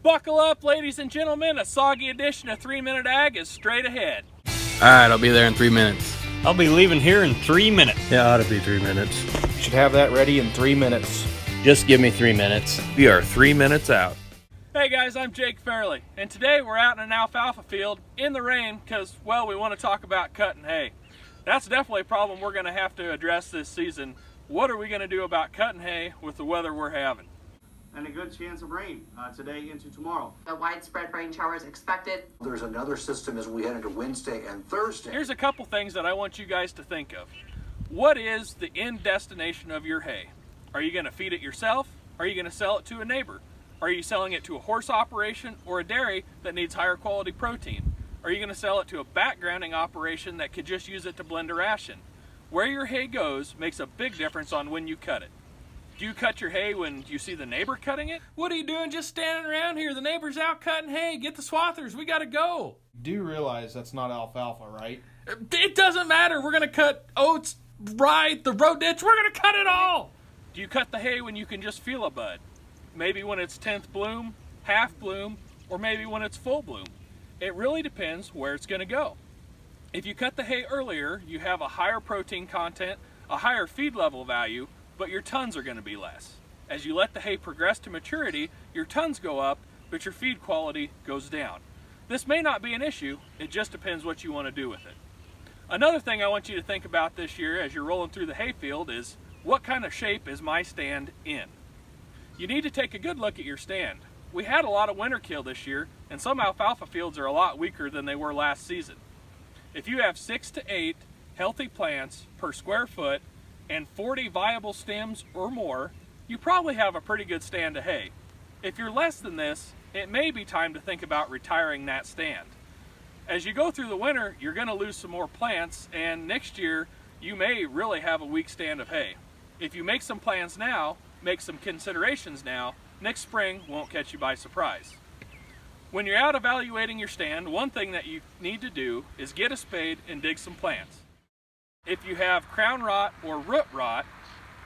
Buckle up, ladies and gentlemen. A soggy edition of 3 Minute Ag is straight ahead. Alright, I'll be there in 3 minutes. I'll be leaving here in 3 minutes. Yeah, ought to be 3 minutes. Should have that ready in 3 minutes. Just give me 3 minutes. We are 3 minutes out. Hey guys, I'm Jake Fairley, and today we're out in an alfalfa field in the rain because, well, we want to talk about cutting hay. That's definitely a problem we're going to have to address this season. What are we going to do about cutting hay with the weather we're having? And a good chance of rain today into tomorrow. A widespread rain showers expected. There's another system as we head into Wednesday and Thursday. Here's a couple things that I want you guys to think of. What is the end destination of your hay? Are you going to feed it yourself? Are you going to sell it to a neighbor? Are you selling it to a horse operation or a dairy that needs higher quality protein? Are you going to sell it to a backgrounding operation that could just use it to blend a ration? Where your hay goes makes a big difference on when you cut it. Do you cut your hay when you see the neighbor cutting it? What are you doing just standing around here? The neighbor's out cutting hay. Get the swathers. We got to go. Do you realize that's not alfalfa, right? It doesn't matter. We're going to cut oats, rye, the row ditch. We're going to cut it all. Do you cut the hay when you can just feel a bud? Maybe when it's 10th bloom, half bloom, or maybe when it's full bloom. It really depends where it's going to go. If you cut the hay earlier, you have a higher protein content, a higher feed level value, but your tons are going to be less. As you let the hay progress to maturity, your tons go up, but your feed quality goes down. This may not be an issue, it just depends what you want to do with it. Another thing I want you to think about this year as you're rolling through the hay field is, what kind of shape is my stand in? You need to take a good look at your stand. We had a lot of winter kill this year, and some alfalfa fields are a lot weaker than they were last season. If you have 6 to 8 healthy plants per square foot, and 40 viable stems or more, you probably have a pretty good stand of hay. If you're less than this, it may be time to think about retiring that stand. As you go through the winter, you're going to lose some more plants, and next year you may really have a weak stand of hay. If you make some plans now, make some considerations now, next spring won't catch you by surprise. When you're out evaluating your stand, one thing that you need to do is get a spade and dig some plants. If you have crown rot or root rot,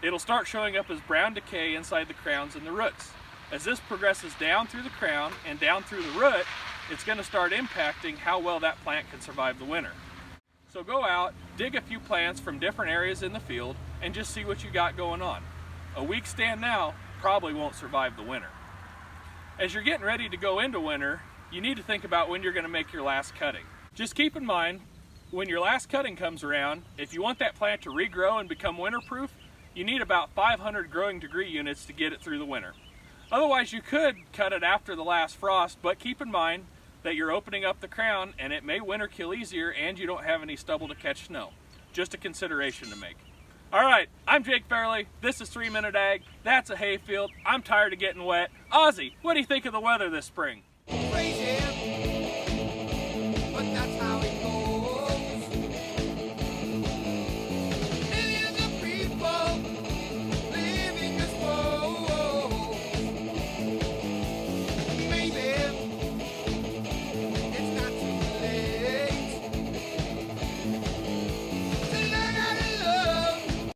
it'll start showing up as brown decay inside the crowns and the roots. As this progresses down through the crown and down through the root, it's going to start impacting how well that plant can survive the winter. So go out, dig a few plants from different areas in the field, and just see what you got going on. A weak stand now probably won't survive the winter. As you're getting ready to go into winter, you need to think about when you're going to make your last cutting. Just keep in mind, when your last cutting comes around, if you want that plant to regrow and become winterproof, you need about 500 growing degree units to get it through the winter. Otherwise, you could cut it after the last frost, but keep in mind that you're opening up the crown and it may winter kill easier and you don't have any stubble to catch snow. Just a consideration to make. All right, I'm Jake Fairley. This is 3 Minute Ag. That's a hay field. I'm tired of getting wet. Ozzy, what do you think of the weather this spring?